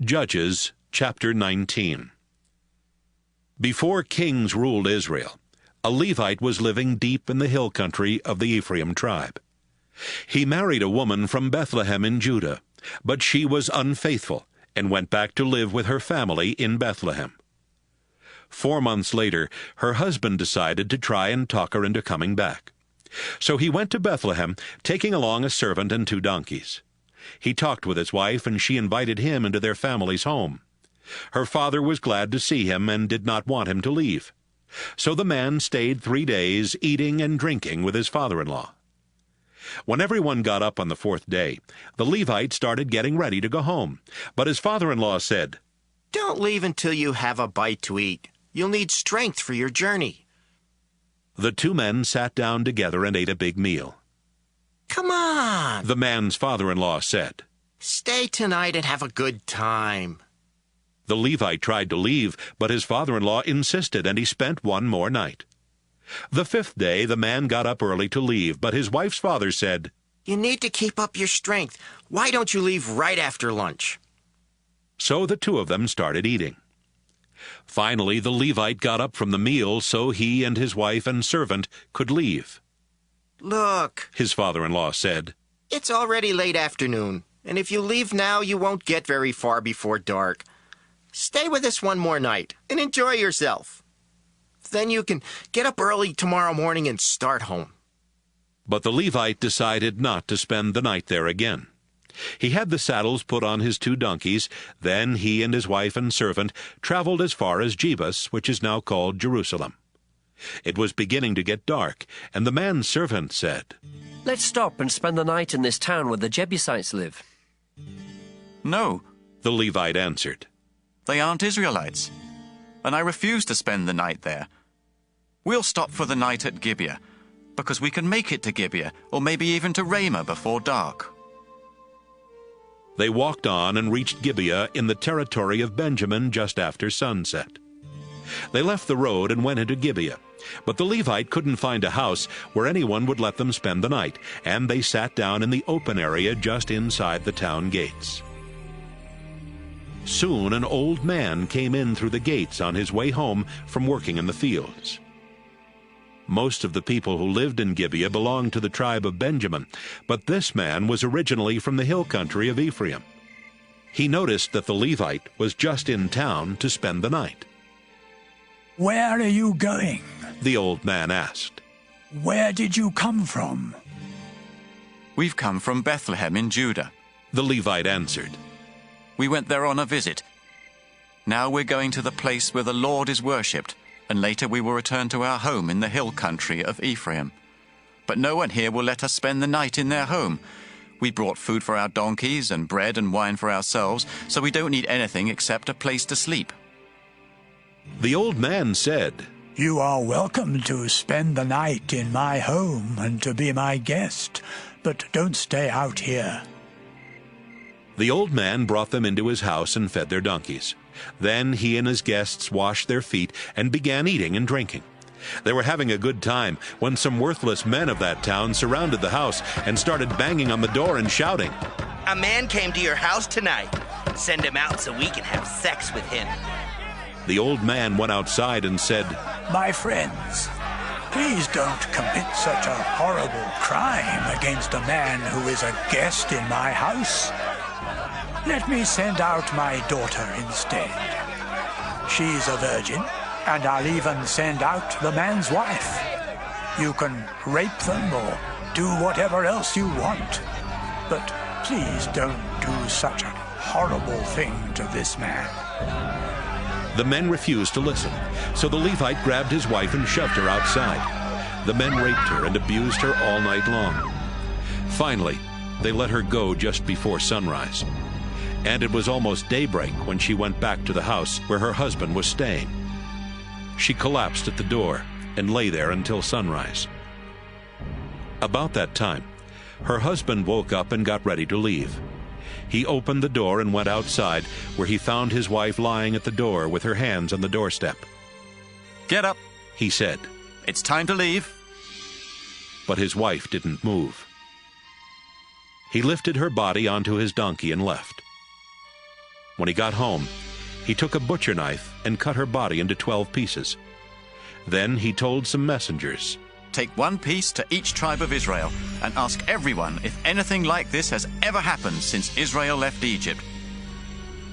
Judges chapter 19. Before kings ruled Israel, a Levite was living deep in the hill country of the Ephraim tribe. He married a woman from Bethlehem in Judah, but she was unfaithful and went back to live with her family in Bethlehem. 4 months later, her husband decided to try and talk her into coming back. So he went to Bethlehem, taking along a servant and 2 donkeys. He talked with his wife, and she invited him into their family's home. Her father was glad to see him and did not want him to leave. So the man stayed 3 days, eating and drinking with his father-in-law. When everyone got up on the 4th day, the Levite started getting ready to go home. But his father-in-law said, "Don't leave until you have a bite to eat. You'll need strength for your journey." The 2 men sat down together and ate a big meal. "Come on," the man's father-in-law said. "Stay tonight and have a good time." The Levite tried to leave, but his father-in-law insisted, and he spent 1 more night. The 5th day the man got up early to leave, but his wife's father said, "You need to keep up your strength. Why don't you leave right after lunch?" So the 2 of them started eating. Finally, the Levite got up from the meal so he and his wife and servant could leave. "Look," his father-in-law said, "it's already late afternoon, and if you leave now, you won't get very far before dark. Stay with us 1 more night and enjoy yourself. Then you can get up early tomorrow morning and start home." But the Levite decided not to spend the night there again. He had the saddles put on his 2 donkeys. Then he and his wife and servant traveled as far as Jebus, which is now called Jerusalem. It was beginning to get dark, and the man's servant said, "Let's stop and spend the night in this town where the Jebusites live." "No," the Levite answered. "they aren't Israelites, and I refuse to spend the night there. We'll stop for the night at Gibeah, because we can make it to Gibeah, or maybe even to Ramah before dark." They walked on and reached Gibeah in the territory of Benjamin just after sunset. They left the road and went into Gibeah, but the Levite couldn't find a house where anyone would let them spend the night, and they sat down in the open area just inside the town gates. Soon an old man came in through the gates on his way home from working in the fields. Most of the people who lived in Gibeah belonged to the tribe of Benjamin, but this man was originally from the hill country of Ephraim. He noticed that the Levite was just in town to spend the night. "Where are you going?" the old man asked. "Where did you come from?" "We've come from Bethlehem in Judah," the Levite answered. "We went there on a visit. Now we're going to the place where the Lord is worshipped, and later we will return to our home in the hill country of Ephraim. But no one here will let us spend the night in their home. We brought food for our donkeys and bread and wine for ourselves, so we don't need anything except a place to sleep." The old man said, "You are welcome to spend the night in my home and to be my guest, but don't stay out here." The old man brought them into his house and fed their donkeys. Then he and his guests washed their feet and began eating and drinking. They were having a good time when some worthless men of that town surrounded the house and started banging on the door and shouting, "A man came to your house tonight. Send him out so we can have sex with him." The old man went outside and said, "My friends, please don't commit such a horrible crime against a man who is a guest in my house. Let me send out my daughter instead. She's a virgin, and I'll even send out the man's wife. You can rape them or do whatever else you want, but please don't do such a horrible thing to this man." The men refused to listen, so the Levite grabbed his wife and shoved her outside. The men raped her and abused her all night long. Finally, they let her go just before sunrise. And it was almost daybreak when she went back to the house where her husband was staying. She collapsed at the door and lay there until sunrise. About that time, her husband woke up and got ready to leave. He opened the door and went outside, where he found his wife lying at the door with her hands on the doorstep. "Get up," he said. "It's time to leave." But his wife didn't move. He lifted her body onto his donkey and left. When he got home, he took a butcher knife and cut her body into 12 pieces. Then he told some messengers, Take one piece to each tribe of Israel and ask everyone if anything like this has ever happened since Israel left Egypt.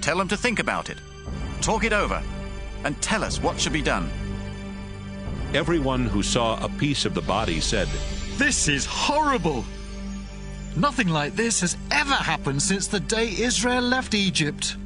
Tell them to think about it, talk it over, and tell us what should be done. Everyone who saw a piece of the body said, This is horrible! Nothing like this has ever happened since the day Israel left Egypt.